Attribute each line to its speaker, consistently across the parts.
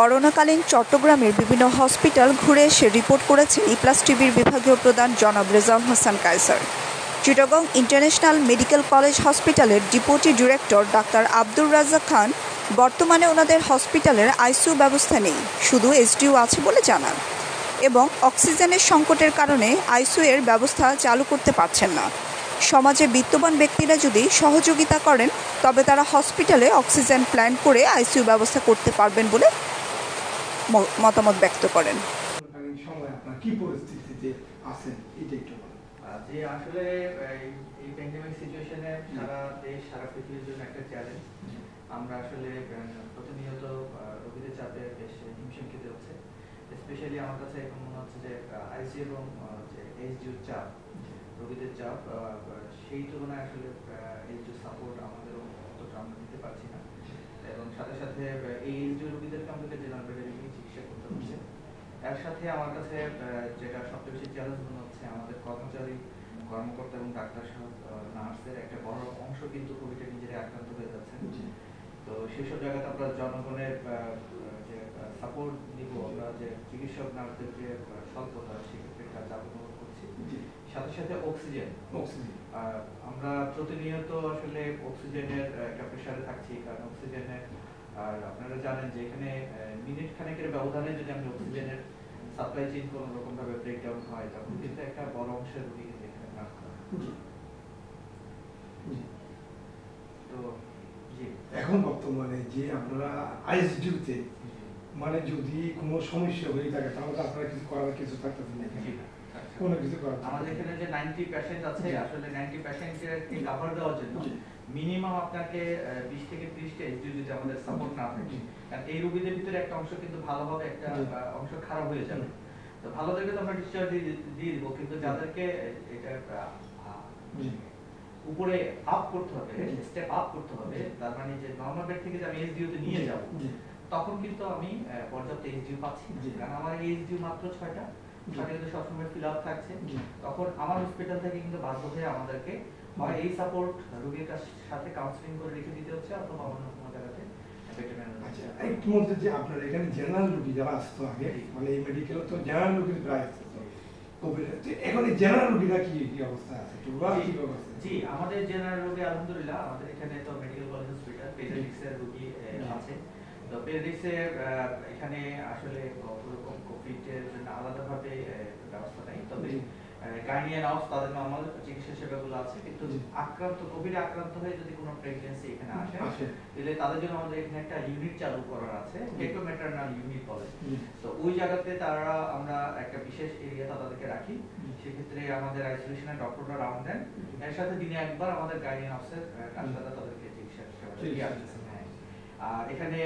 Speaker 1: করোনাকালীন চট্টগ্রামের বিভিন্ন হসপিটাল ঘুরে এসে রিপোর্ট করেছেন ইপ্লাস টিভির বিভাগীয় প্রধান জনাব Rezaul Hasan Kaiser. Chittagong international medical college হসপিটালের ডেপুটি ডিরেক্টর ডাক্তার আব্দুর রাজ্জাক খান বর্তমানে ওনাদের হসপিটালের আইসিইউ ব্যবস্থা নেই, শুধু এসডিইউ আছে বলে জানান, এবং অক্সিজেনের সংকটের কারণে আইসিইউ এর ব্যবস্থা চালু করতে পারছেন না। সমাজে বিত্তবান ব্যক্তিরা যদি সহযোগিতা করেন তবে তারা হসপিটালে অক্সিজেন প্ল্যান করে আইসিইউ ব্যবস্থা করতে পারবেন বলে মতামত ব্যক্ত করেন।
Speaker 2: যে আসলে এই প্যান্ডেমিক সিচুয়েশনে সারা দেশ সারা পৃথিবীর জন্য একটা চ্যালেঞ্জ। আমরা আসলে প্রতিনিয়ত রোগীদের চাপে বেশ হিমশিম খেতে হচ্ছে। স্পেশালি আমার কাছে এখন মনে হচ্ছে যে আইসিইউ এবং যে এসডিইউ চাপ, রোগীদের চাপ, সেই তুলনায় আসলে এসডিইউ সাপোর্ট আমাদের অতটা আমরা দিতে পারছি না, এবং সাথে সাথে এই এসডিইউ রোগীদেরকে আমাদেরকে জেনারেল চিকিৎসা করতে হচ্ছে। এর সাথে আমার কাছে যেটা সবচেয়ে বেশি চ্যালেঞ্জ মনে হচ্ছে, আমাদের কর্মচারী, কর্মকর্তা এবং ডাক্তার সহ নার্সের একটা বড় অংশ কিন্তু কোভিডে নিজেরা আক্রান্ত হয়ে যাচ্ছে। তো সেসব জায়গাতে আমরা জনগণের যে সাপোর্ট দিব, আমরা যে চিকিৎসক নার্সদের যে স্বল্পতা, সেক্ষেত্রে কাজ অনুভব করছি। সাথে সাথে অক্সিজেন, আমরা প্রতিনিয়ত আসলে অক্সিজেনের একটা প্রেশারে থাকছি, কারণ অক্সিজেনের, আর আপনারা জানেন যে এখানে মিনিট খানেকের ব্যবধানে যদি আমি অক্সিজেনের সাপ্লাই চেইন কোনো রকম ভাবে ব্রেকডাউন হয়, তখন কিন্তু একটা বড় অংশের রোগী কিন্তু এখানে নাশ করে। তো জি,
Speaker 3: এখন বর্তমানে যে আপনারা আইসিইউতে মানে যদি কোনো সমস্যা হয়ে থাকে তাহলে আপনারা কিছু করার কিছু থাকতেছে না, কোনো কিছু করার
Speaker 2: আমাদের এখানে যে 90 পেশেন্ট আছে, আসলে 90 পেশেন্টের কভার দেওয়ার জন্য মিনিমাম আপনাকে 20 থেকে 30 টা এসডিইউ যদি আমাদের সাপোর্ট না থাকে, কারণ এই রোগীদের ভিতরে একটা অংশ কিন্তু ভালো হবে, একটা অংশ খারাপ হয়ে যাবে। তো ভালোদেরকে তো আমরা ডিসচার্জ দিয়ে দিব, কিন্তু যাদেরকে এটা উপরে আপ করতে হবে, স্টেপ আপ করতে হবে, তার মানে যে নরমাল বেড থেকে যে আমি এসডিইউ তে নিয়ে যাব, তখন কিন্তু আমি পর্যাপ্ত এসডিইউ পাচ্ছি না, কারণ আমার এসডিইউ মাত্র 6টা, সেটা কিন্তু সবসময় ফিল আপ থাকছে। তখন আমার হসপিটাল থেকে কিন্তু বাধ্য হয়ে আমাদেরকে হয় এই সাপোর্ট রোগীর সাথে কাউন্সেলিং করে রেখে দিতে হচ্ছে, অথবা অন্য কোনো জায়গাতে
Speaker 3: আচ্ছা, এই মধ্যে যে আপনার এখানে জেনারেল রোগী যারা আসতো আগে, মানে এই মেডিকেল তো জেনারেল রোগী প্রায় আসতো, এখন এই জেনারেল রোগীরা কি অবস্থা আছে?
Speaker 2: জি, আমাদের জেনারেল রোগী আলহামদুলিল্লাহ, আমাদের এখানে তো মেডিকেল কলেজ হসপিটাল, পেডিয়াট্রিক্সের রোগী আছে। তো পেডিয়াট্রিক্সের এখানে আসলে ওরকম কোভিডের জন্য আলাদাভাবে ব্যবস্থা নেই, তবে গাইনি অ্যান্ড অফ তাদের নরমাল চিকিৎসা সেবাগুলো আছে। কিন্তু কোভিডে আক্রান্ত হয়ে যদি কোনো প্রেগন্যান্সি এখানে আসে, তাহলে তাদের জন্য আমাদের এখানে একটা ইউনিট চালু করার আছে, পেটো ম্যাটারনাল ইউনিট বলে। তো ওই জায়গাতে তারা আমরা একটা বিশেষ এরিয়াতে তাদেরকে রাখি, সেক্ষেত্রে আমাদের আইসোলেশনের ডক্টররা রাউন্ড দেন, এর সাথে দিনে একবার আমাদের গাইনি অ্যান্ড অফের ডাক্তাররা তাদেরকে চিকিৎসা সেবা দিয়ে আসছে। আর এখানে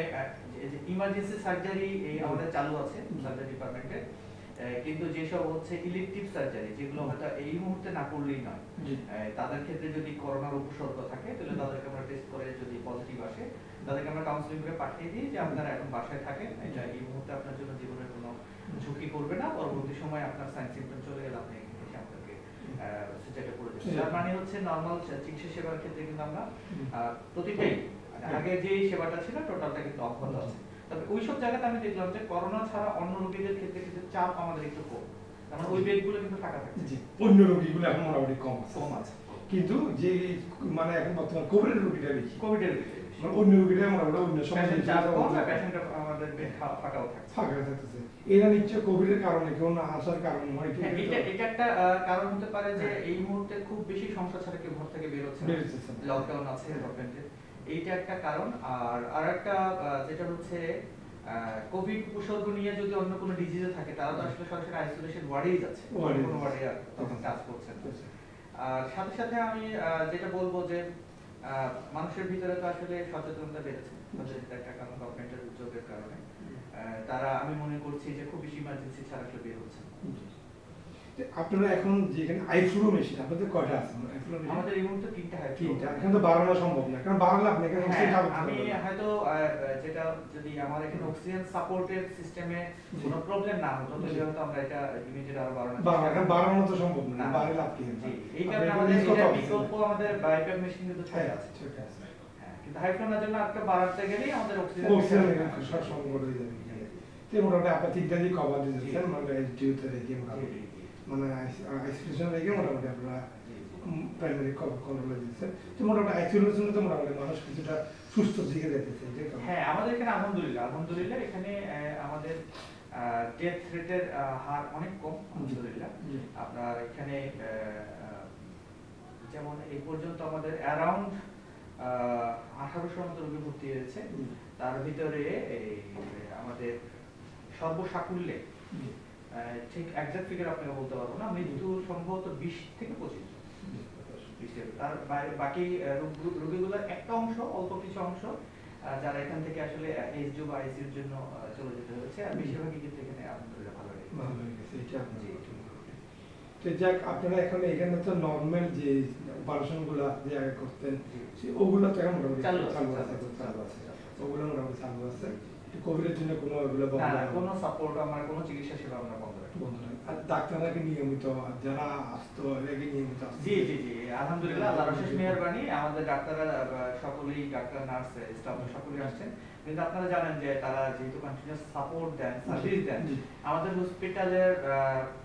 Speaker 2: ইমার্জেন্সি সার্জারি আমাদের চালু আছে সার্জারি ডিপার্টমেন্টে, কিন্তু যেসব হচ্ছে ইলেকটিভ সার্জারি, যেগুলো হয়তো এই মুহূর্তে না করলেই নয়, তাদের ক্ষেত্রে যদি করোনার উপসর্গ থাকে, তাহলে তাদেরকে আমরা টেস্ট করে যদি পজিটিভ আসে, তাদেরকে আমরা কাউন্সেলিং করে পাঠিয়ে দিই যে আপনারা এখন বাসায় থাকেন, এটা এই মুহূর্তে আপনার জন্য জীবনের কোনো ঝুঁকি করবে না, পরবর্তী সময় আপনার সাইন সিম্পটম চলে গেলে আপনি এসে আমাদেরকে সেটা করে দেবেন। তার মানে হচ্ছে নরমাল চিকিৎসা সেবার ক্ষেত্রে কিন্তু আমরা প্রতিটাই আগে যে সেবাটা ছিল টোটালটা কিন্তু অব্যাহত আছে। তবে ওইসব জায়গাতে আমি দেখলাম যে করোনা ছাড়া অন্য রোগীদের ক্ষেত্রে কিন্তু চাপ আমাদের একটু কম, কারণ ওই বেডগুলো কিন্তু ফাঁকা থাকে।
Speaker 3: অন্য রোগীগুলো এখন মোটামুটি কম আছে, কিন্তু যে মানে এখন বর্তমান কোভিডের রোগীটা বেশি, মানে অন্য রোগীরা মোটামুটি অন্য সমস্যা চাপ কম, পেশেন্ট আমাদের বেড ফাঁকাও থাকতেছে। এরা নিশ্চয় কোভিডের কারণে কেউ না আসার কারণে হয়,
Speaker 2: এটা একটা কারণ হতে পারে যে এই মুহূর্তে খুব বেশি সমস্যা ছাড়া কেউ ঘর থেকে বের হচ্ছে না, লকডাউন আছে গভর্নমেন্টে, এইটা একটা কারণ। আর আরেকটা যেটা হচ্ছে কোভিড উপসর্গ নিয়ে যদি অন্য কোনো ডিজিজে থাকে, তারা তো আসলে সরাসরি আইসোলেশন ওয়ার্ডেই যাচ্ছে, কোনো ওয়ার্ডে তখন কাজ করছে না। আর সাথে সাথে আমি যেটা বলবো যে মানুষের ভিতরে তো আসলে সচেতনতা বেড়েছে, একটা কারণ গভর্নমেন্টের উদ্যোগের কারণে তারা, আমি মনে করছি যে খুব বেশি ইমার্জেন্সি ছাড়া আসলে বের হচ্ছে।
Speaker 3: আপনারা এখন যেখানে আইফ্লু মেশিন আপনাদের কয়টা আছে?
Speaker 2: আমাদের এই মুহূর্তে 3টা আছে।
Speaker 3: এখন তো বাড়ানো সম্ভব না, কারণ বাড়ালে আপনি এখানে
Speaker 2: আমি হয়তো যেটা যদি আমার এখানে অক্সিজেন সাপোর্টের সিস্টেমে কোনো প্রবলেম না হতো, তাহলে হয়তো আমরা এটা ইমিডিয়েট আরো
Speaker 3: বাড়ানো তো সম্ভব না, বাড়ালে লাভ কি?
Speaker 2: এই কারণে আমাদের এটা বিকল্প আমাদের বাইপ্যাপ মেশিন কিন্তু ঠিক আছে, হ্যাঁ, কিন্তু হাইফ্লোনের জন্য একটা বাড়াতে গেলেই আমাদের অক্সিজেন সংকট হয়ে যাবে।
Speaker 3: মোটামুটি আপনার তিনটা দিয়ে কভার দিয়েছেন, মানে জিওতে রেখে মোটামুটি মানে আইসোলেশন রেখে মোটামুটি আপনারা প্রাইমারি কন্ট্রোলে দিয়েছেন। তো মোটামুটি আইসোলেশনে তো মোটামুটি মানুষ কিছুটা সুস্থ দিকে যেতেছে।
Speaker 2: হ্যাঁ, আমাদের এখানে আলহামদুলিল্লাহ এখানে আমাদের ডেথ রেটের হার অনেক কম আলহামদুলিল্লাহ। আপনার এখানে যেমন এই পর্যন্ত আমাদের অ্যারাউন্ড 1800 মতো রোগী ভর্তি হয়েছে। তার ভিতরে আমাদের সর্বসাকুল্যে ঠিক এক্সাক্ট ফিগার আপনাকে বলতে পারবো না, মৃত্যু সম্ভবত 20 থেকে 25। তার বাকি রোগীগুলোর একটা অংশ, অল্প কিছু অংশ যারা এখান থেকে আসলে এসডিও বা আইসিইউর জন্য চলে যেতে হয়েছে, আর বেশিরভাগই কিন্তু এখানে আলহামদুলিল্লাহ ভালো হয়ে গেছে।
Speaker 3: তো যাক, আপনারা এখন এখানে তো নরমাল যে অপারেশনগুলো যে আগে করতেন ওগুলো তো এখন মোটামুটি চালু আছে, ওগুলো মোটামুটি চালু আছে। কোভিডের জন্য কোনো ওগুলো বন্ধ
Speaker 2: না, কোনো সাপোর্ট, আমার কোনো চিকিৎসা সেবা আমরা বন্ধ রাখি।
Speaker 3: আর ডাক্তাররা কি নিয়মিত যারা আসতো এরাকে নিয়মিত আসতো?
Speaker 2: জি জি জি, আলহামদুলিল্লাহ, আল্লাহর অশেষ মেহেরবানি, আমাদের ডাক্তাররা সকলেই, ডাক্তার, নার্স, স্টাফ সকলেই আসছেন। কিন্তু আপনারা জানেন যে তারা যেহেতু কন্টিনিউয়াস সাপোর্ট দেন, সার্ভিস দেন, আমাদের হসপিটালের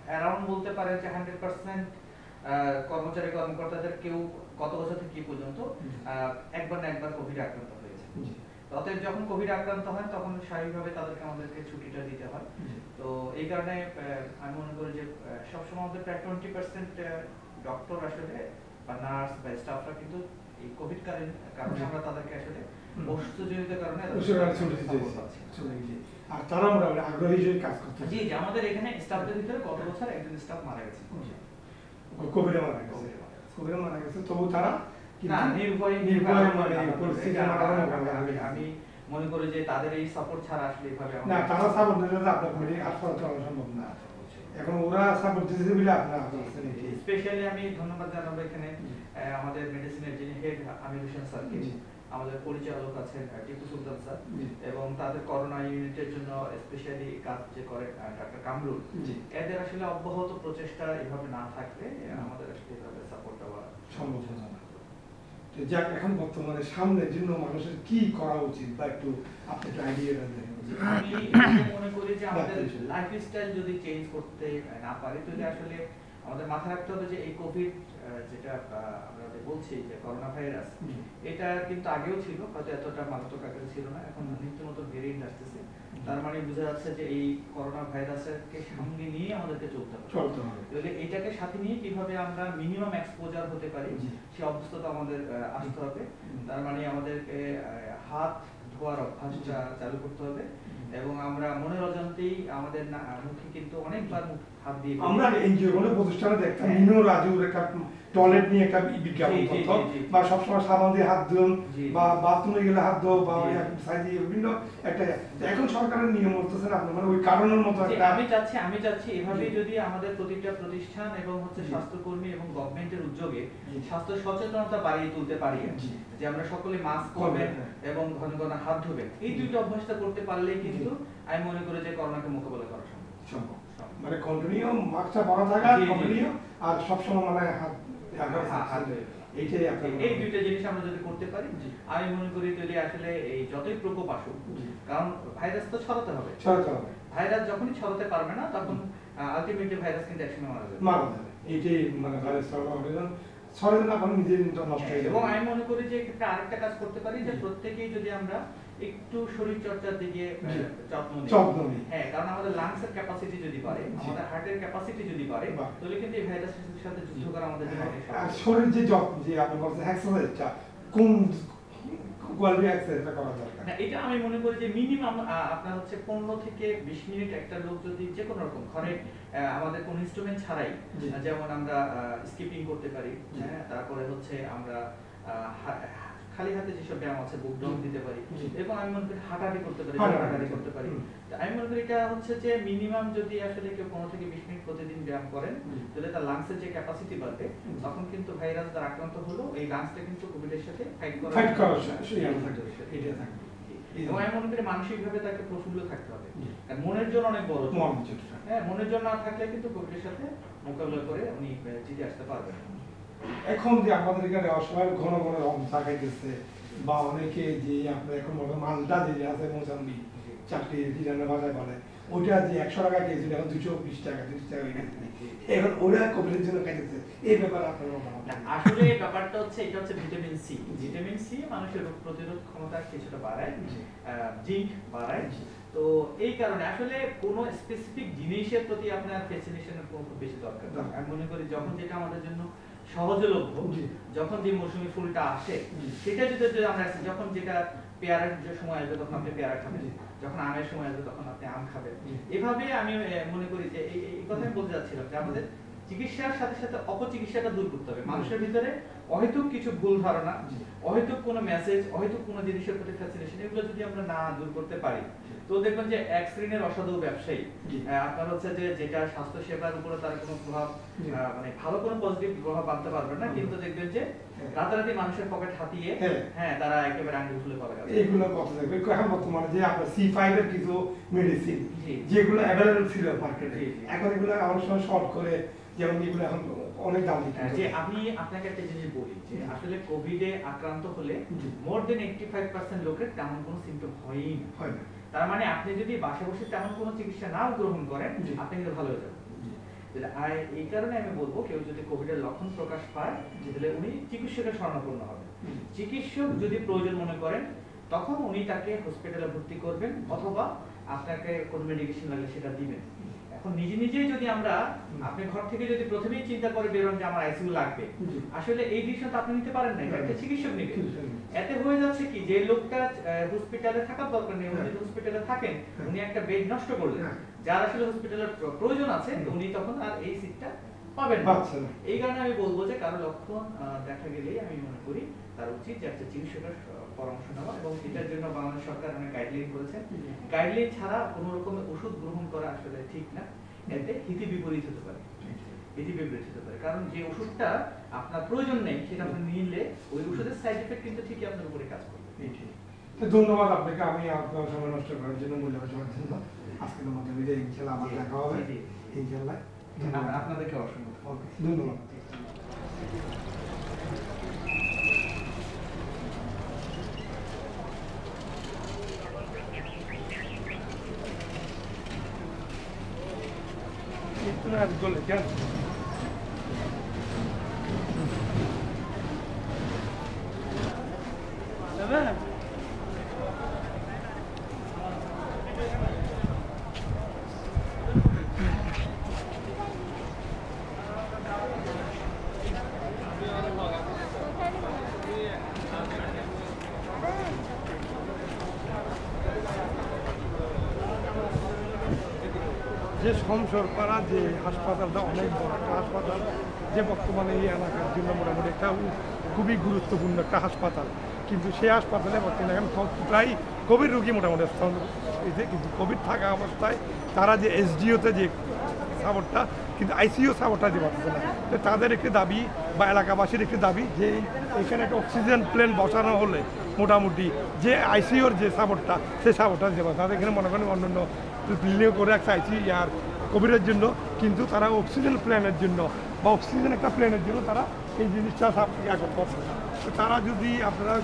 Speaker 2: অ্যারাউন্ড বলতে পারেন যে 100% কর্মচারী কর্মকর্তাদের কেউ গত বছর থেকে কি পর্যন্ত একবার না একবার কোভিড আক্রান্ত হয়েছে। অতএব যখন কোভিড আক্রান্ত হয় তখন স্বাভাবিকভাবে তাদেরকে আমাদেরকে ছুটিটা দিতে হয়। তো এই কারণে আমি মনে করি যে সবসময় আমাদের প্রায় 20% ডক্টর আসলে বা নার্স বা স্টাফরা কিন্তু এই কোভিড কারণে আমরা তাদেরকে আসলে অসুস্থজনিত কারণে
Speaker 3: আর তারা মোটামুটি আগ্রহী হয়ে কাজ করতে।
Speaker 2: জি জি, আমাদের এখানে স্টাফদের ভিতরে গত বছর একজন স্টাফ মারা গেছে,
Speaker 3: কোভিডে মারা গেছে, তবু তারা
Speaker 2: না নির্ভয় মানে পরিস্থিতি আমি মনে করি যে তাদের এই সাপোর্ট ছাড়া আসলে এইভাবে
Speaker 3: না, তারা সাপোর্ট দিলে আপনার মেডি আসলে সম্ভব না। এখন ওরা সাপোর্ট দিতে বলে আপনারা
Speaker 2: স্পেশালি আমি ধন্যবাদ জানাবো এখানে আমাদের মেডিসিনের যিনি হেড আমির হোসেন স্যারকে, আমাদের পরিচালক আছেন টিপু সুলতান স্যার, এবং তাদের করোনা ইউনিটের জন্য স্পেশালি কাজ যে করে ডাক্তার কামরুল, এদের আসলে অব্যাহত প্রচেষ্টা এভাবে না থাকলে আমাদের আসলে এভাবে সাপোর্ট দেওয়া সম্ভব না।
Speaker 3: যাক, এখন বর্তমানে সামনের জন্য মানুষের কি করা উচিত বা একটু আপনি একটা আইডিয়া দেন।
Speaker 2: আমি মনে করি যে আমাদের লাইফস্টাইল যদি চেঞ্জ করতে না পারি তাহলে আসলে আমাদের মাথায় রাখতে হবে যে এই কোভিড যেটা আমরা বলছি যে করোনা ভাইরাস, এটা কিন্তু আগেও ছিল, হয়তো এতটা মারাত্মক আকারে ছিল না, এখন নিত্য নতুন ভেরিয়েন্ট আসতেছে। তার মানে বোঝা যাচ্ছে যে এই করোনা ভাইরাসকে সামনে নিয়ে আমাদেরকে চলতে হবে। তাহলে এটাকে সাথে নিয়ে কিভাবে আমরা মিনিমাম এক্সপোজার হতে পারি সেই অবস্থাটা আমাদের আসতে হবে। তার মানে আমাদেরকে হাত ধোয়ার অভ্যাসটা চালু করতে হবে, এবং আমরা মনের অজান্তেই আমাদের মুখে কিন্তু অনেকবার হাত দিয়ে,
Speaker 3: আমরা এনজিও কোনো প্রতিষ্ঠানে দেখতাম মিনু রাজুর একটা টয়লেট নিয়ে একটা বিজ্ঞাপন করতো, বা সবসময় সাবান দিয়ে হাত ধুন, বা বাথরুমে গেলে হাত ধো, বা সাইজে বিভিন্ন একটা। এখন সরকারের নিয়ম বলতেছে না আপনার, মানে ওই কারণের মতো একটা।
Speaker 2: আমি চাচ্ছি এভাবে যদি আমাদের প্রতিটা প্রতিষ্ঠান এবং স্বাস্থ্যকর্মী এবং গভর্নমেন্টের উদ্যোগে স্বাস্থ্য সচেতনতা বাড়িয়ে তুলতে পারি, যে আমরা সকলে মাস্ক পরবেন এবং ঘন ঘন হাত ধোবেন, এই দুইটা অভ্যাসটা করতে পারলেই কিন্তু আমি মনে করি যে করোনাকে মোকাবেলা করা সম্ভব।
Speaker 3: মানে কন্টিনিউ মাস্কটা পরা থাকা, কন্টিনিউ, আর সবসময় মানে হাত এইটাই
Speaker 2: এই দুইটা জিনিস আমরা যদি করতে পারি, আমি মনে করি যদি আসলে এই যতই প্রকোপ আসুক, কারণ ভাইরাস তো ছড়াতে হবে, ভাইরাস যখনই ছড়াতে পারবে না তখন আলটিমেটলি ভাইরাস কিন্তু একসময় মারা যাবে।
Speaker 3: এইটাই মানে ভাইরাস ছড়াবে না, কারণ নিজের নষ্ট হয়ে যাবে।
Speaker 2: এবং আমি মনে করি যে এক্ষেত্রে আরেকটা কাজ করতে পারি, যে প্রত্যেকেই যদি আমরা একটু শরীর চর্চার দিকে যত্ন নিই, হ্যাঁ, কারণ আমাদের লাংস এর ক্যাপাসিটি যদি বাড়ে, আমাদের হার্টের ক্যাপাসিটি যদি বাড়ে, তাহলে কিন্তু এই ভাইরাসের সাথে যুদ্ধ করা আমাদের জন্য অনেক সহজ।
Speaker 3: আর শরীর যে যত্ন, যে আপনি বলছেন এক্সারসাইজটা কোন কোয়ালিটি এক্সারসাইজটা করা দরকার?
Speaker 2: না, এটা আমি মনে করি যে মিনিমাম আপনার হচ্ছে 15 থেকে 20 মিনিট একটা লোক যদি যে কোনো রকম ঘরে আমাদের কোন ইনস্ট্রুমেন্ট ছাড়াই, যেমন আমরা স্কিপিং করতে পারি, হ্যাঁ, তারপরে হচ্ছে আমরা খালি হাতে যেসব ব্যায়াম আছে বুক ডাউন দিতে পারি, এবং আমি মনে করি হাঁটাহাঁটি করতে পারি, আমি মনে করি এটা হচ্ছে যে মিনিমাম যদি আসলে কেউ 15 থেকে 20 মিনিট প্রতিদিন ব্যায়াম করেন, তাহলে তার লাংসের যে ক্যাপাসিটি বাড়বে, তখন কিন্তু ভাইরাস দ্বারা আক্রান্ত হলো এই লাংসটা কিন্তু কোভিডের সাথে ফাইট করার
Speaker 3: এটা থাকবে।
Speaker 2: এবং আমি মনে করি মানসিকভাবে তাকে প্রফুল্ল থাকতে হবে, কারণ মনের জন্য অনেক বড়, হ্যাঁ, মনের জন্য না থাকলে কিন্তু কোভিডের সাথে মোকাবিলা করে উনি জিতে আসতে পারবেন।
Speaker 3: এখন যে আমাদের এখানে সবাই ঘন ঘন রং থাকাইতেছে, বা অনেকে যে আপনার এখন মালটা যে আছে মোজাম্বি, চাকরি হিরানো বাজায় বলে ওটা যে 100 টাকা কেজি এখন 220 টাকা 30 টাকা হয়ে গেছে এখন ওরা কোভিডের জন্য খাইতেছে এই ব্যাপারে আপনার
Speaker 2: আসলে ব্যাপারটা হচ্ছে এটা হচ্ছে ভিটামিন সি মানুষের রোগ প্রতিরোধ ক্ষমতা কিছুটা বাড়ায়, জিঙ্ক বাড়ায়। তো এই কারণে আসলে কোনো স্পেসিফিক জিনিসের প্রতি আপনার ফ্যাসিনেশনের খুব বেশি দরকার। আমি মনে করি যখন যেটা আমাদের জন্য সহজলভ্য, যখন যে মৌসুমী ফুলটা আসে সেটা যদি আমরা যখন যেটা পেয়ারার যে সময় আসবে তখন আপনি পেয়ারা খাবেন, যখন আমের সময় আসবে তখন আপনি আম খাবেন। এভাবে আমি মনে করি যে এই কথা আমি বলতে যাচ্ছিলাম যে আমাদের চিকিৎসার সাথে সাথে অপচিকিৎসাটা দূর করতে হবে। মানুষের ভিতরে অহেতুক কিছু ভুল ধারণা, অহেতুক কোনো মেসেজ, অহেতুক কোনো জিনিসের প্রতি ফ্যাসিনেশন, এগুলো যদি আমরা না দূর করতে পারি তো দেখবেন যে এক শ্রেণীর অসাধু ব্যবসায়ী আপনার হচ্ছে যে যেটা স্বাস্থ্য সেবার উপরে তার কোনো প্রভাব মানে ভালো কোনো পজিটিভ প্রভাব আনতে পারবে না, কিন্তু দেখবেন যে রাতারাতি মানুষের পকেট হাতিয়ে তারা একেবারে আঙ্গুল ফুলে পাবে।
Speaker 3: এইগুলো কথা দেখবে এখন বর্তমানে যে আপনার C5 এর কিছু মেডিসিন যেগুলো অ্যাভেলেবল ছিল মার্কেটে, এখন এগুলো অনেক সময় শর্ট করে, যেমন এগুলো এখন অনেক দাম দিতে
Speaker 2: যে আমি আপনাকে একটা জিনিস বলি যে আসলে কোভিডে আক্রান্ত হলে মোর দেন 85% লোকের তেমন কোনো সিম্পটম হয়ই না। তার মানে আপনি যদি বাসা বসে তেমন কোনো চিকিৎসা নাও গ্রহণ করেন আপনি কিন্তু ভালো হয়ে যাবেন। আর এই কারণে আমি বলবো কেউ যদি কোভিডের লক্ষণ প্রকাশ পায় তাহলে উনি চিকিৎসকের শরণাপন্ন হবেন। চিকিৎসক যদি প্রয়োজন মনে করেন তখন উনি তাকে হসপিটালে ভর্তি করবেন অথবা আপনাকে কোনো মেডিকেশন লাগলে সেটা দিবেন। এখন নিজে নিজেই যদি আমরা আপনি ঘর থেকে যদি প্রথমেই চিন্তা করে বেরোন যে আমার আইসিইউ লাগবে, আসলে এই ডিসিশন আপনি নিতে পারেন না, একটা চিকিৎসক নেবে। এতে হয়ে যাচ্ছে কি যে লোকটা হসপিটালে থাকার দরকার নেই, উনি যদি হসপিটালে থাকেন উনি একটা বেড নষ্ট করলেন, যার আসলে হসপিটালের প্রয়োজন আছে উনি তখন আর এই সিটটা পাবেন না। এই কারণে আমি বলবো যে কারো লক্ষণ দেখা গেলেই আমি মনে করি তার উচিত যে একটা চিকিৎসকের পরামর্শ নেওয়া, এবং এটার জন্য বাংলাদেশ সরকার অনেক গাইডলাইন করেছে। গাইডলাইন ছাড়া কোনো রকমের ওষুধ গ্রহণ করা আসলে ঠিক না, এতে হিতে বিপরীত হতে পারে। কারণ যে ওষুধটা আপনার প্রয়োজন নেই সেটা আপনি নিলে ওই ওষুধের সাইড এফেক্ট কিন্তু ঠিকই আপনার উপরে কাজ করবে।
Speaker 3: ধন্যবাদ আপনাকে, আমি আপনার সময় নষ্ট করার জন্য মূল্যবান সময়ের জন্য আজকের মধ্যে বিদায়। ইনশাআল্লাহ আবার দেখা হবে ইনশাআল্লাহ।
Speaker 2: আপনাদেরকে অসংখ্য
Speaker 3: ধন্যবাদ। क्या যে শমশরপাড়া যে হাসপাতালটা অনেক বড় একটা হাসপাতাল, যে বর্তমানে এই এলাকার জন্য মোটামুটি একটা খুবই গুরুত্বপূর্ণ একটা হাসপাতাল, কিন্তু সেই হাসপাতালে বর্তমানে এখন প্রায় কোভিড রোগী মোটামুটি হয়েছে, কিন্তু কোভিড থাকা অবস্থায় তারা যে এসডিওতে যে সাপোর্টটা কিন্তু আইসিইউ সাপোর্টটা দিতে পারছে না। তো তাদের একটি দাবি বা এলাকাবাসীর একটি দাবি যে এখানে একটা অক্সিজেন প্লেন বসানো হলে মোটামুটি যে আইসিইউর যে সাপোর্টটা সেই সাপোর্টটা দিতে পারে। তাদের এখানে মনে করেন অন্যান্য বিল্ডিং করে একটা আইসিইউ আর কোভিডের জন্য, কিন্তু তারা অক্সিজেন প্ল্যানের জন্য বা অক্সিজেন একটা প্ল্যানের জন্য তারা এই জিনিসটা এখন করছে। তারা যদি আপনারা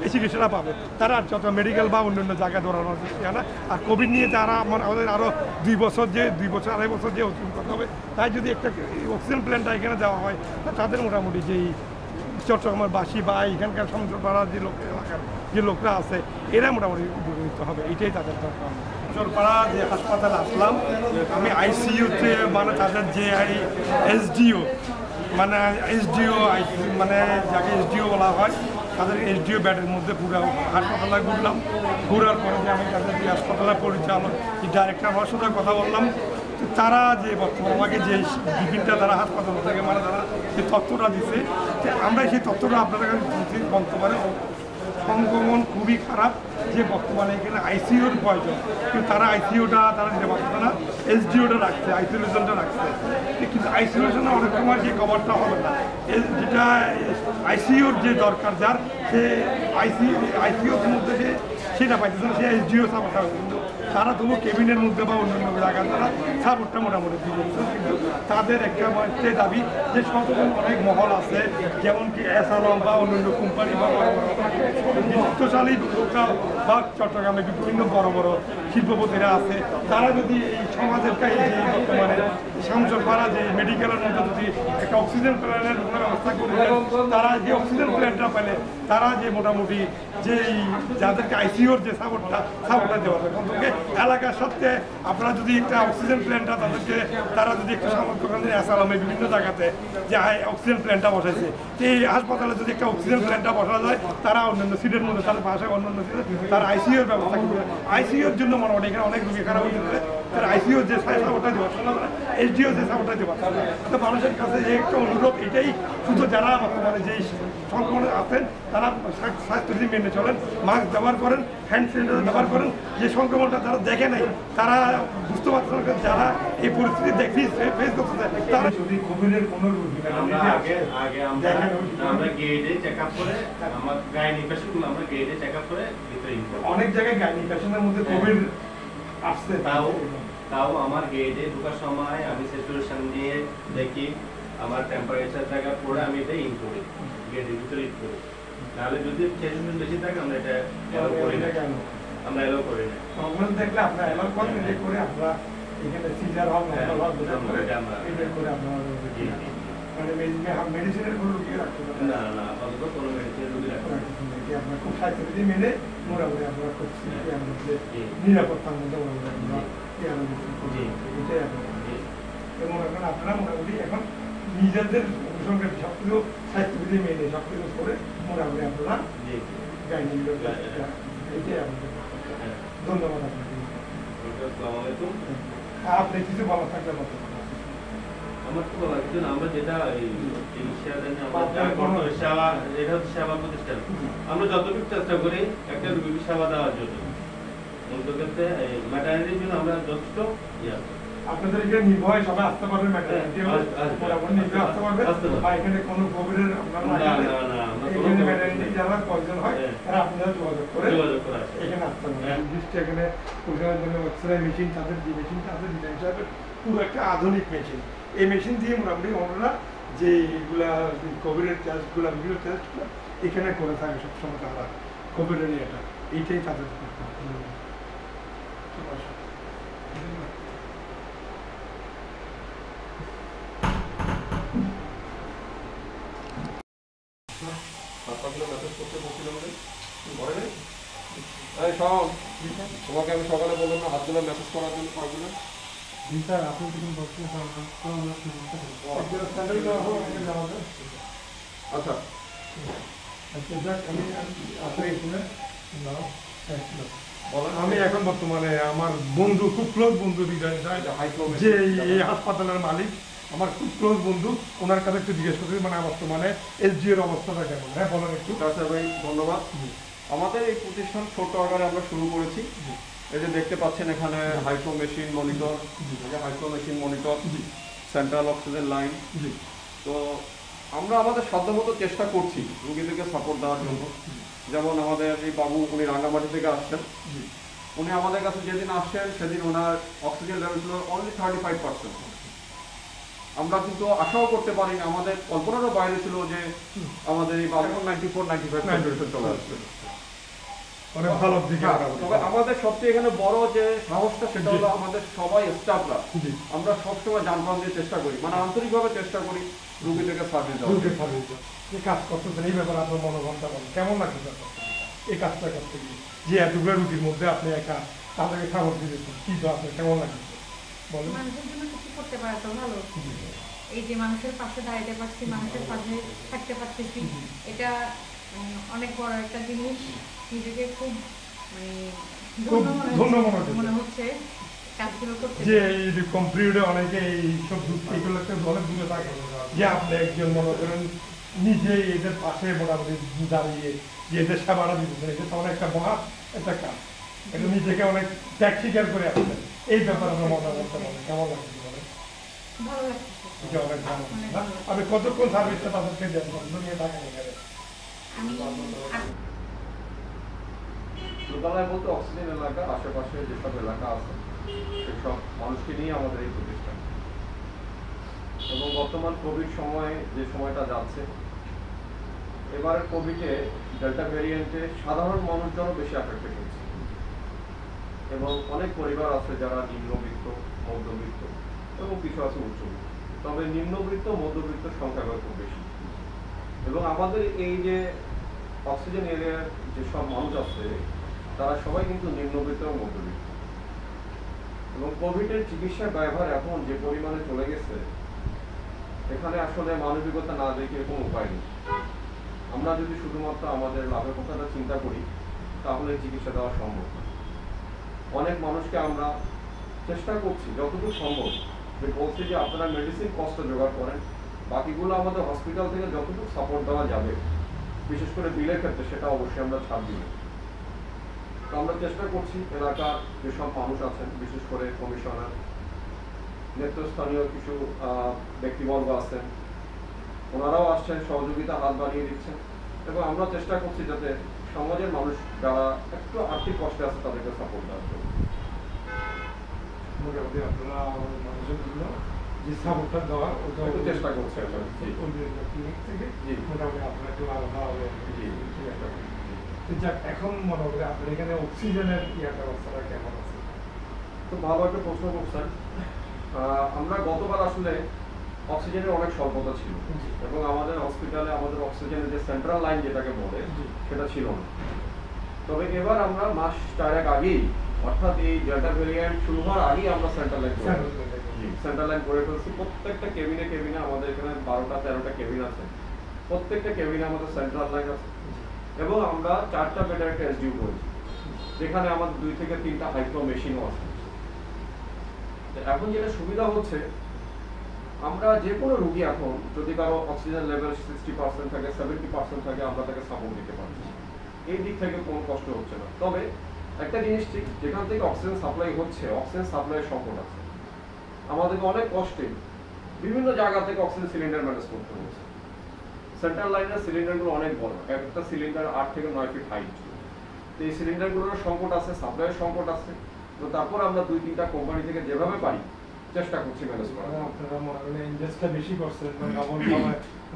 Speaker 3: এই চিকিৎসাটা পাবে তারা যত মেডিকেল বা অন্যান্য জায়গায় দৌড়ানোর না। আর কোভিড নিয়ে তারা আমাদের আরও 2 বছর 2.5 বছর যে অর্জন করতে হবে, তাই যদি একটা অক্সিজেন প্ল্যানটা এখানে দেওয়া হয় তাদের মোটামুটি যেই চট্টগ্রামের বাসী বা এখানকার সমুদ্রপাড়ার যে এলাকার যে লোকরা আছে এরা মোটামুটি উপকৃত হবে, এটাই তাদের দরকার। চরপাড়া যে হাসপাতালে আসলাম আমি আইসিইউতে, মানে তাদের যে এসডিও মানে মানে যাকে এসডিও বলা হয় তাদের এসডিও ব্যাডের মধ্যে পুরো হাসপাতালে ঘুরলাম। ঘুরার পরে যে আমি তাদের যে হাসপাতালের পরিচালক ডাইরেক্টর হওয়ার সাথে কথা বললাম, তারা যে বর্তমানে আমাকে যে টিফিনটা তারা হাসপাতাল থেকে মানে তারা যে তথ্যটা দিচ্ছে আমরা সেই তথ্যটা আপনাদের কাছে দিচ্ছি। বর্তমানে সংক্রমণ খুবই খারাপ, যে বর্তমানে এখানে আইসিইউর প্রয়োজন, কিন্তু তারা আইসিইউটা তারা দিতে পারছে না, এসডিওটা রাখছে, আইসোলেশনটা রাখছে, কিন্তু আইসোলেশনে অনেক সময় যে কভারটা হবে না, যেটা আইসিইউর যে দরকার যার সে আইসিইউর মধ্যে যে সেটা পাইতেছে না, সে এসডিও সাপোর্ট পাবে, কিন্তু তারা তবু কেবিনের মধ্যে বা অন্যান্য জায়গায় তারা সাপোর্টটা মোটামুটি দিয়ে দিচ্ছে। কিন্তু তাদের একটা দাবি যে সচেতন অনেক মহল আছে, যেমন কি এসআলম বা অন্যান্য কোম্পানি বা বড় বড় বিত্তশালী লোকরা বা চট্টগ্রামে বিভিন্ন বড় বড় শিল্পপতিরা আছে, তারা যদি এই সমাজের এই যে বর্তমানে শামসরপাড়া যে মেডিকেলের মধ্যে যদি একটা অক্সিজেন প্ল্যানের ব্যবস্থা করে দেন, তারা যে অক্সিজেন প্ল্যানটা পেলে তারা যে মোটামুটি যে যাদেরকে আইসিইউর যে সাপোর্টটা দেওয়া হবে, অন্তত এলাকার সত্ত্বে আপনারা যদি একটা অক্সিজেন প্ল্যানটা তাদেরকে তারা যদি একটু সামর্থ্য করেন, আসালামে বিভিন্ন জায়গাতে যে অক্সিজেন প্ল্যানটা বসাইছে, এই হাসপাতালে যদি একটা অক্সিজেন প্ল্যানটা বসানো যায়, তারা অন্যান্য সিটের মধ্যে তাদের পাশে অন্যান্য সিটে তারা আইসিইউর ব্যবস্থা করবে। আইসিইউর জন্য মোটামুটি এখানে অনেক রোগী খারাপ হয়ে যাবে, তার আইসিইউর যে সাপোর্টটা দেওয়া এসডিও যে সাপোর্টটা দেওয়া, তো মানুষের কাছে যে একটা অনুরোধ এটাই, শুধু যারা বর্তমানে যেই সংক্রমণে আছেন তারা স্বাস্থ্যবিধি মেনে চলেন, মাস্ক ব্যবহার করেন, হ্যান্ড স্যানিটাইজার ব্যবহার করেন। যে সংক্রমণটা যারা দেখে নাই তারা বুঝতে পারছেন, যারা এই পরিস্থিতি ফেস করতেছে তারা যদি কোভিডের কোনো রোগী
Speaker 4: আমরা গেটে চেক আপ করে আমার গাইনি পেশেন্টগুলো আমরা গেটে চেক আপ করে ভিতরে
Speaker 3: অনেক জায়গায় গাইনি পেশেন্টের মধ্যে কোভিড আসছে,
Speaker 4: তাও আমার গেটে ঢোকার সময় আমি স্যাচুরেশন দিয়ে দেখি আমার টেম্পারেচার জায়গা পরে আমি এটা ইন করি, গেটের ভিতরে ইন করি। তাহলে যদি স্যাচুরেশন বেশি থাকে আমরা এটা এলাও করি না, আমরা এলাও করি না।
Speaker 3: প্রবলেম দেখলে আমরা এলাও করেন, এটা করে আমরা এখানে সিজার হল এটা করে আপনারা মানে মেডিসিনের কোনো রুগী রাখতে পারেন
Speaker 4: না, না আপাতত কোনো মেডিসিনের রুগী রাখতে
Speaker 3: আপনার খুব স্বাস্থ্যবিধি মেনে মোটামুটি আপনারা খুব নিরাপত্তার মধ্যে এটাই এবং এখন আপনারা মোটামুটি এখন নিজেদের সঙ্গে সব কিছু স্বাস্থ্যবিধি মেনে সব কিছু করে মোটামুটি আপনারা গাইনি এটাই আপনাদের ধন্যবাদ আপনাকে। আপনি কিছু বলা থাকলে বলতে পারেন।
Speaker 4: আমার তো বলা কিছু না, আমরা যেটা এটা হচ্ছে সেবা প্রতিষ্ঠান, আমরা যতটুকু চেষ্টা করি একটা রোগীকে সেবা দেওয়ার জন্য, ক্ষেত্রে ম্যাটারনিটির জন্য আমরা যথেষ্ট
Speaker 3: আপনাদের এখানে নির্ভয় সবাই আসতে পারবেন, ম্যাটারনিটি নির্ভয় আসতে পারবেন, বা এখানে কোনো কোভিডের এখানে ম্যাটারনিটি যারা প্রয়োজন হয় তারা আপনারা যোগাযোগ করে এখানে আসতে পারবেন। এখানে পরিষেবার জন্য এক্সরে মেশিন, তাদের যে মেশিনটা আছে ডিজাইন সাহেবের পুরো একটা আধুনিক মেশিন, এই মেশিন দিয়ে মোটামুটি ওনারা যে এইগুলা কোভিডের টেস্টগুলো বিভিন্ন টেস্টগুলো এখানে করে থাকে সবসময়, তারা কোভিডের এটা এইটাই তাদের
Speaker 5: তোমাকে আমি সকালে বললাম না হাতগুলো মেসেজ করার জন্য পারগুলো
Speaker 3: আপনি
Speaker 5: আচ্ছা
Speaker 3: আমি এখন বর্তমানে আমার বন্ধু, খুব ক্লোজ বন্ধু যে এই হাসপাতালের মালিক, আমার খুব ক্লোজ বন্ধু, ওনার কাছে একটু জিজ্ঞেস করছি মানে বর্তমানে এসজিওর অবস্থাটা কেমন। হ্যাঁ বলেন একটু।
Speaker 5: স্যার ভাই ধন্যবাদ। আমাদের এই প্রতিষ্ঠান ছোট্ট আকারে আমরা শুরু করেছি। এই যে দেখতে পাচ্ছেন এখানে high flow machine monitor, high flow machine monitor, central oxygen line. তো আমরা আমাদের সাধ্যমতো চেষ্টা করছি রোগীদেরকে সাপোর্ট দেওয়ার জন্য। যেমন আমাদের এই বাবু, উনি রাঙ্গামাটি থেকে আসছেন, উনি আমাদের কাছে যেদিন আসছেন সেদিন ওনার অক্সিজেন লেভেল ছিল অনলি 35%। আমরা কিন্তু আশাও করতে পারিনি, আমাদের কল্পনারও বাইরে ছিল যে আমাদের এই বাবু 94-95% চলে আসছে। তবে আমাদের সবচেয়ে এখানে বড় যে সাহসটা সেটা হলো আমাদের সবাই স্টাফরা আমরা সবসময় যানবাহন দিয়ে চেষ্টা করি, মানে আন্তরিকভাবে চেষ্টা করি রোগীদেরকে সার্ভিস দেওয়ার।
Speaker 3: এই কাজ করতেছেন, এই ব্যাপারে আপনার মনোভাবটা বলেন, কেমন লাগছে এই কাজটা করতে গিয়ে, যে এতগুলো রুটির মধ্যে আপনি একা তাদেরকে খাবার দিয়েছেন, কি তো আপনার কেমন লাগছে বলেন?
Speaker 6: মানুষের জন্য কিছু করতে পারা তো ভালো, এই যে মানুষের পাশে দাঁড়াতে পারছি, মানুষের পাশে থাকতে পারতেছি, এটা অনেক বড় একটা জিনিস। নিজেকে খুব ধন্য মনে হচ্ছে কাজগুলো করতে।
Speaker 3: যে এই কম পিরিয়ডে অনেকে এইসব এগুলো অনেক দূরে থাকে, যে আপনি একজন মনে করেন নিজে এদের পাশে মোটামুটি দাঁড়িয়ে যে এদের সেবাটা দিতেছেন, এটা তো অনেক একটা মহা একটা কাজ, এটা নিজেকে অনেক ত্যাগ স্বীকার করে আসছেন। এই ব্যাপারে আমরা মনে করতে পারি কেমন লাগছে বলেন?
Speaker 6: ভালো লাগছে,
Speaker 3: অনেক ভালো। আপনি কতক্ষণ সার্ভিসটা তাদেরকে দেন, নিয়ে থাকেন এখানে?
Speaker 6: আমি
Speaker 5: লোকালয় বলতে অক্সিজেন এলাকা, আশেপাশে যেসব এলাকা আছে সেসব মানুষকে নিয়ে আমাদের এই প্রতিষ্ঠান। এবং বর্তমান কোভিড সময়ে যে সময়টা যাচ্ছে, এবারের কোভিডে ডেল্টা ভ্যারিয়েন্টে সাধারণ মানুষজনও বেশি অ্যাফেক্টেড হচ্ছে এবং অনেক পরিবার আছে যারা নিম্নবিত্ত, মধ্যবিত্ত এবং কিছু আছে উচ্চবিত্ত। তবে নিম্নবিত্ত, মধ্যবিত্ত সংখ্যা খুব বেশি। এবং আমাদের এই যে অক্সিজেন এরিয়ার যেসব মানুষ আছে তারা সবাই কিন্তু নিম্নবিত্ত এবং মধ্যবিত্ত। এবং কোভিডের চিকিৎসার ব্যয়ভার এখন যে পরিমাণে চলে গেছে, এখানে আসলে মানবিকতা না দেখে কোনো উপায় নেই। আমরা যদি শুধুমাত্র আমাদের লাভের কথাটা চিন্তা করি তাহলে চিকিৎসা দেওয়া সম্ভব না। অনেক মানুষকে আমরা চেষ্টা করছি যতটুকু সম্ভব, যে বলছি যে আপনারা মেডিসিন কস্টটা জোগাড় করেন, বাকিগুলো আমাদের হসপিটাল থেকে যতটুকু সাপোর্ট দেওয়া যাবে, বিশেষ করে বিলের ক্ষেত্রে সেটা অবশ্যই আমরা ছাড় দিব। তো আমরা চেষ্টা করছি এলাকার যেসব মানুষ আছেন, বিশেষ করে কমিশনার, নেতৃস্থানীয় কিছু ব্যক্তিবর্গ আছেন, ওনারাও আসছেন, সহযোগিতা হাত বাড়িয়ে দিচ্ছেন এবং আমরা চেষ্টা করছি যাতে সমাজের মানুষ যারা একটু আর্থিক কষ্টে আছে তাদেরকে সাপোর্ট দেওয়ার জন্য।
Speaker 3: মোটামুটি আপনারা মানুষের জন্য যে সাপোর্টটা দেওয়ার ওটা
Speaker 5: একটু চেষ্টা করছি
Speaker 3: ক্লিনিক থেকে মোটামুটি আপনারা একটু আলাদা হবে। যাক, এখন মোটামুটি আপনার এখানে অক্সিজেনের ব্যবস্থাটা কেমন আছে?
Speaker 5: খুব ভালো একটা প্রশ্ন করছেন। আমরা গতবার আসলে অক্সিজেনের অনেক স্বল্পতা ছিল এবং আমাদের হসপিটালে আমাদের অক্সিজেনের যে সেন্ট্রাল লাইন যেটাকে বলে সেটা ছিল না। তবে এবার আমরা মাস 4 আগেই, অর্থাৎ এই ডেল্টা ভ্যারিয়েন্ট শুরু হওয়ার আগেই আমরা সেন্ট্রাল লাইন করে ফেলছি। প্রত্যেকটা কেবিনে আমাদের এখানে 12টা-13টা কেবিন আছে, প্রত্যেকটা কেবিনে আমাদের সেন্ট্রাল লাইন আছে এবং আমরা 4টা বেডের একটা এসডিউ করেছি, যেখানে আমাদের 2 থেকে 3টা হাইফ্লো মেশিনও আছে। এখন যেটা সুবিধা হচ্ছে, আমরা যে কোনো রুগী এখন যদি কারো অক্সিজেন লেভেল 60% থাকে, 70% থাকে, আমরা তাকে সাপোর্ট দিতে পারছি। এই দিক থেকে কোনো কষ্ট হচ্ছে না। তবে একটা জিনিস ঠিক, যেখান থেকে অক্সিজেন সাপ্লাই হচ্ছে, অক্সিজেন সাপ্লাইয়ের সংকট আছে। আমাদেরকে অনেক কষ্টে বিভিন্ন জায়গা থেকে অক্সিজেন সিলিন্ডার ম্যানেজ করতে হচ্ছে। সেন্ট্রাল লাইনের সিলিন্ডারগুলো অনেক বড়, একটা সিলিন্ডার 8 থেকে 9 ফিট হাইট। তো এই সিলিন্ডারগুলোর সংকট আছে, সাপ্লাইয়ের সংকট আছে। তো তারপর আমরা 2-3টা কোম্পানি থেকে যেভাবে পারি চেষ্টা করছি ম্যানেজ করার।
Speaker 3: আপনারা মনে করেন ইনভেস্টটা বেশি করছেন, মানে ডাবল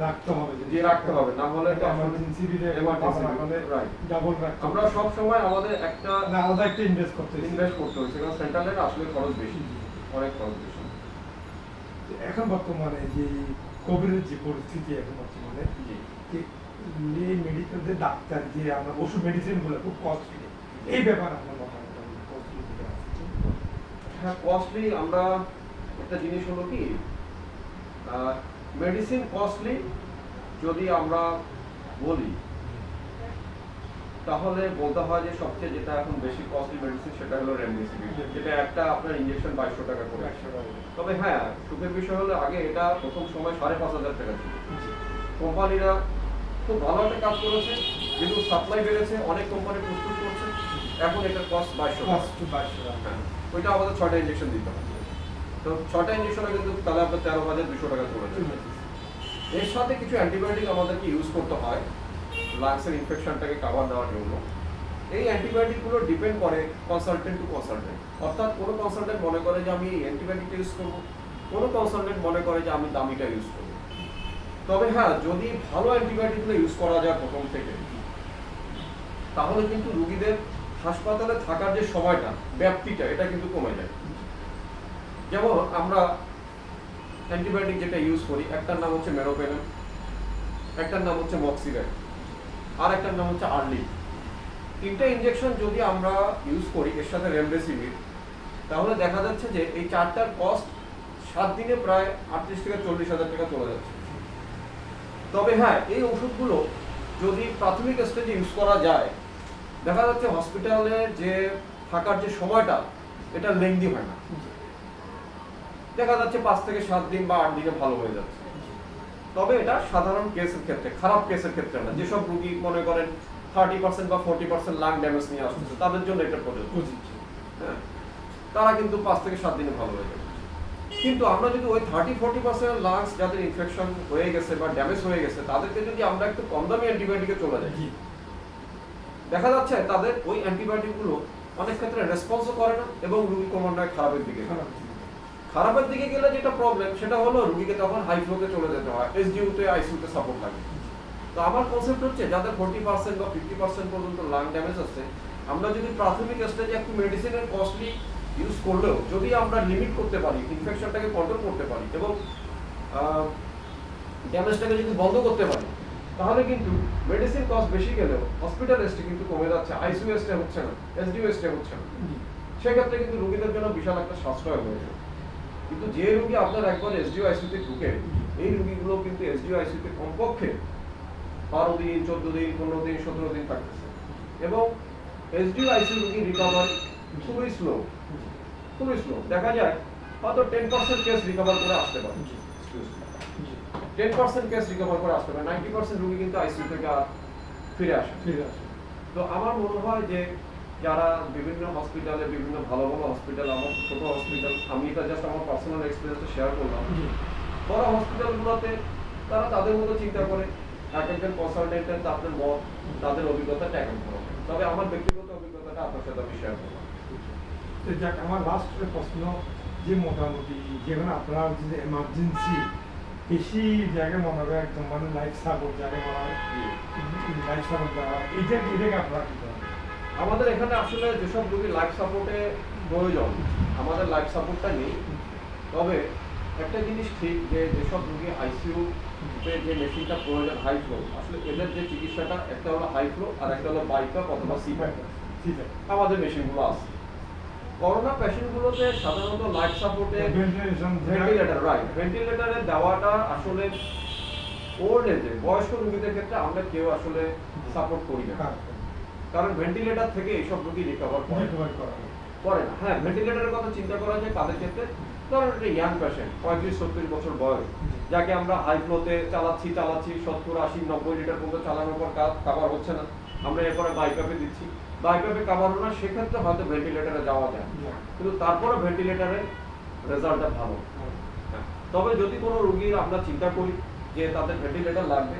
Speaker 3: রাখতে হবে,
Speaker 5: যে রাখতে হবে, না হলে তো
Speaker 3: এমার্জেন্সি দিলে ডাবল রাখতে।
Speaker 5: আমরা সব সময় আমাদের একটা
Speaker 3: আলাদা একটা ইনভেস্ট করতে
Speaker 5: হচ্ছে, কারণ সেন্ট্রাল লাইনে আসলে খরচ বেশি, অনেক খরচ বেশি।
Speaker 3: এখন বর্তমানে যে কোভিডের যে পরিস্থিতি, এখন বর্তমানে এই মেডিকেলদের ডাক্তার যে আমরা ওষুধ মেডিসিন গুলো খুব কস্টলি, এই ব্যাপারে আপনার মতামত?
Speaker 5: হ্যাঁ, কস্টলি। আমরা একটা জিনিস হলো কি, মেডিসিন কস্টলি যদি আমরা বলি তাহলে বলতে হয় যে সবচেয়ে যেটা এখন বেশি কস্টলি মেডিসিন সেটা হলো রেমডেসিভির, যেটা একটা আপনার ইনজেকশন 2200 টাকা করে। তবে হ্যাঁ, সুখের বিষয় হলো আগে এটা প্রথম সময় 5500 টাকা ছিল। কোম্পানিরা খুব ভালো একটা কাজ করেছে, যেহেতু সাপ্লাই বেড়েছে, অনেক কোম্পানি প্রস্তুত করছে, এখন এটার কস্ট 2200 টাকা। ওইটা আমাদের 6টা ইনজেকশন দিতে হবে। তো 6টা ইনজেকশনে কিন্তু তাহলে আপনার 13,200 টাকা চলে যাবে। এর সাথে কিছু অ্যান্টিবায়োটিক আমাদেরকে ইউজ করতে হয় লাংসের ইনফেকশনটাকে কাভার দেওয়ার জন্য। এই অ্যান্টিবায়োটিকগুলো ডিপেন্ড করে কনসালটেন্ট টু কনসালটেন্ট, অর্থাৎ কোনো কনসালটেন্ট মনে করে যে আমি এই অ্যান্টিবায়োটিকটা ইউজ করবো, কোনো কনসালটেন্ট মনে করে যে আমি দামিটা ইউজ করবো। তবে হ্যাঁ, যদি ভালো অ্যান্টিবায়োটিকগুলো ইউজ করা যায় প্রথম থেকে, তাহলে কিন্তু রুগীদের হাসপাতালে থাকার যে সময়টা, ব্যাপ্তিটা, এটা কিন্তু কমে যায়। যেমন আমরা অ্যান্টিবায়োটিক যেটা ইউজ করি, একটার নাম হচ্ছে মেরোপেনাম, একটার নাম হচ্ছে মক্সিভ্যাক্স, আর একটার নাম হচ্ছে আর্লি। 3টা ইনজেকশন যদি আমরা ইউজ করি এর সাথে রেমডেসিভির, তাহলে দেখা যাচ্ছে যে এই 4টার কস্ট 7 দিনে প্রায় 38 থেকে 40,000 টাকা চলে যাচ্ছে। তবে হ্যাঁ, এই ওষুধগুলো যদি প্রাথমিক স্টেজে ইউজ করা যায়, দেখা যাচ্ছে হসপিটালে যে থাকার যে সময়টা, এটা লেংদি হয় না। দেখা যাচ্ছে 5 থেকে 7 দিন বা 8 দিনে ভালো হয়ে যাচ্ছে। তবে এটা সাধারণ কেসের ক্ষেত্রে, খারাপ কেসের ক্ষেত্রে না। যেসব রোগী মনে করেন 30% বা 40% লাং ড্যামেজ নিয়ে আসতেছে, তাদের জন্য এটা প্রযোজ্য। হ্যাঁ, তারা কিন্তু 5 থেকে 7 দিনে ভালো হয়ে যাবে। কিন্তু আমরা যদি ওই 30-40% লাংস যাদের ইনফেকশন হয়ে গেছে বা ড্যামেজ হয়ে গেছে, তাদেরকে যদি আমরা একটু কম দামি অ্যান্টিবায়োটিকে চলে যাই, দেখা যাচ্ছে তাদের ওই অ্যান্টিবায়োটিকগুলো অনেক ক্ষেত্রে রেসপন্সও করে না এবং রোগী ক্রমান্বয়ে খারাপের দিকে গেলে যেটা প্রবলেম সেটা হলো রোগীকে তখন হাই ফ্লোতে চলে যেতে হয়, এসডিইউতে আইসিইউতে সাপোর্ট লাগে। তো আমার কনসেপ্ট হচ্ছে যাদের 40% বা 50% পর্যন্ত লাং ড্যামেজ আছে, আমরা যদি প্রাথমিক স্টেজে একটু মেডিসিনের কস্টলি ইউজ করলেও যদি আমরা লিমিট করতে পারি, ইনফেকশনটাকে কন্ট্রোল করতে পারি এবং ড্যামেজটাকে যদি বন্ধ করতে পারি, তাহলে কিন্তু মেডিসিন কস্ট বেশি গেলেও হসপিটাল স্টে কিন্তু কমে যাচ্ছে, আইসিইউ স্টে হচ্ছে না, এসডিইউ স্টে হচ্ছে না। সেক্ষেত্রে কিন্তু রোগীদের জন্য বিশাল একটা সাশ্রয় হয়েছে। কিন্তু যে রোগী আপনার একবার এসডিইউ আইসিইউতে ঢুকে, এই রোগীগুলো কিন্তু এসডিইউ আইসিইউতে কমপক্ষে 12 দিন, 14 দিন, 15 দিন, 17 দিন থাকতেছে এবং এসডিইউ আইসিইউ রোগী রিকভারি খুবই স্লো। দেখা যায় হয়তো 10% কেস রিকভার করে আসতে পারে, 10% কেস রিকভার করে আসতে পারে, 90% রোগী কিন্তু আইসিইউ থেকে ফিরে আসে। তো আমার মনে হয় যে যারা বিভিন্ন হসপিটালে, বিভিন্ন ভালো ভালো হসপিটাল, আমার ছোট হসপিটাল, আমি এটা জাস্ট আমার পার্সোনাল এক্সপিরিয়েন্সটা শেয়ার করলাম, বড় হসপিটালগুলোতে তারা তাদের মতো চিন্তা করে, এক একজন কনসালটেন্টের তাদের মত, তাদের অভিজ্ঞতা ট্যাকেল করা। তবে আমার ব্যক্তিগত অভিজ্ঞতাটা আপনার সাথে আমি শেয়ার করলাম।
Speaker 3: যাক, আমার লাস্ট প্রশ্ন যে মোটামুটি যেখানে আপনার যে এমার্জেন্সি বেশি জায়গায় মনে হবে একদম মানে লাইফ সাপোর্ট জায়গায় মনে হয় লাইফ সাপোর্ট দেওয়া, এটাকে আপনারা কি করেন?
Speaker 5: আমাদের এখানে আসলে যেসব রোগী লাইফ সাপোর্টে প্রয়োজন, আমাদের লাইফ সাপোর্টটা নেই। তবে একটা জিনিস ঠিক যে যেসব রোগী আইসিইউতে যে মেশিনটা প্রয়োজন হাই ফ্লো, আসলে এদের যে চিকিৎসাটা একটা হলো হাই ফ্লো আর একটা হলো বাইপাপ অথবা সিপ্যাপ, আমাদের মেশিনগুলো আছে। করোনা পেশেন্টগুলোতে সাধারণত লাইফ সাপোর্টে ভেন্টিলেটর, রাইট, ভেন্টিলেটরে দেওয়াটা আসলে ওল্ড এজে বয়স্ক রোগীদের ক্ষেত্রে আমরা কেউ আসলে সাপোর্ট করি না, কারণ ভেন্টিলেটর থেকে এইসব রোগী রিকভার করে না। হ্যাঁ, ভেন্টিলেটরের কথা চিন্তা করা যায় কাদের ক্ষেত্রে, ধরেন একটা ইয়াং পেশেন্ট 35-40 বছর বয়স, যাকে আমরা হাই ফ্লোতে চালাচ্ছি 70-80-90 লিটার পর্যন্ত চালানোর পর কাভার হচ্ছে না, আমরা এরপরে বাইপাপে দিচ্ছি, বাইপাপে কাভার হলো না, সেক্ষেত্রে হয়তো ভেন্টিলেটরে যাওয়া যায়, কিন্তু তারপরে ভেন্টিলেটরের রেজাল্টটা ভালো। তবে যদি কোনো রোগীর আমরা চিন্তা করি যে তাদের ভেন্টিলেটর লাগবে,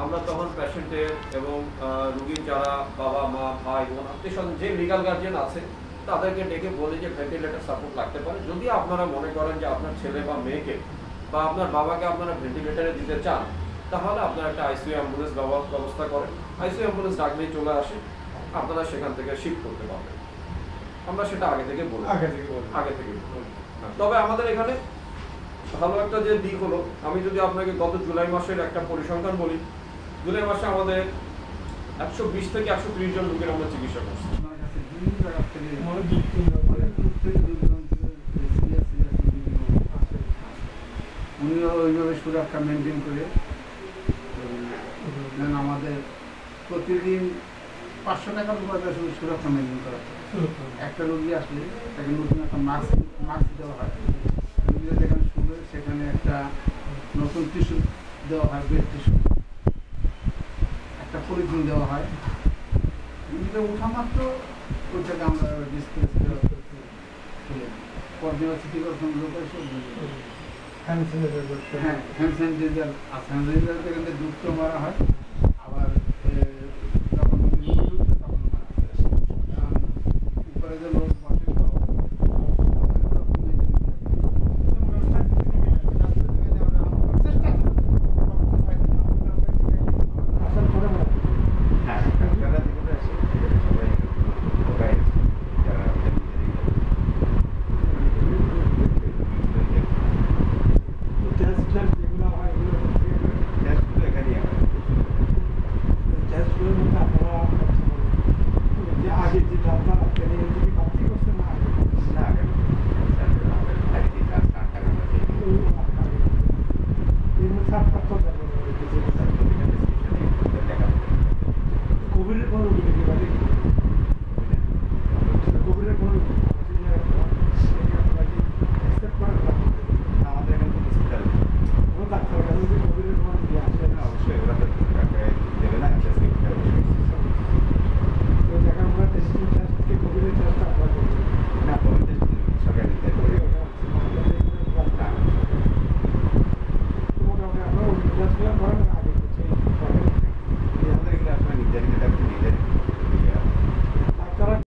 Speaker 5: আমরা তখন পেশেন্টের এবং রোগীর যারা বাবা মা ভাই বোন আত্মীয়স্বজন যে লিগাল গার্জিয়ান আছে তাদেরকে ডেকে বলি যে ভেন্টিলেটর সাপোর্ট লাগতে পারে। যদি আপনারা মনে করেন যে আপনার ছেলে বা মেয়েকে বা আপনার বাবাকে আপনারা ভেন্টিলেটরে দিতে চান, তাহলে আপনারা একটা আইসিইউ অ্যাম্বুলেন্স ব্যবস্থা করেন, আইসিইউ অ্যাম্বুলেন্স ডাকলেই চলে আসে, আপনারা সেখান থেকে শিফট করতে পারবেন। আমরা সেটা আগে থেকে বলি। তবে আমাদের এখানে ভালো একটা যে দিক হলো, আমি যদি আপনাকে গত জুলাই মাসের একটা পরিসংখ্যান বলি, জুলাই মাসে আমাদের 120 থেকে 130 জন রোগীর আমরা চিকিৎসা করছি।
Speaker 7: উনিও ওইভাবে সুরক্ষা মেনটেন করে আমাদের প্রতিদিন 500 টাকার উপরে সুরক্ষা মেনটেন করা। একটা রোগী আসলে তাকে নতুন একটা মাস্ক দেওয়া হয়, রোগীরা যেখানে শুবে সেখানে একটা নতুন টিস্যু দেওয়া হয়, বেড টিস্যু, একটা পলিথিন দেওয়া হয়। রোগীরা ওঠা মাত্র ওইটাকে আমরা ডিসপ্লেস করে পরদিন সিটি কর্পোরেশন লোক এসে হ্যান্ড স্যানিটাইজার আর স্যানিটাইজার এখান থেকে ডুবতে মারা হয়। আবার যখন ডুবতে তখন উপরে যে লোক বসে
Speaker 3: কোভিডের কোনো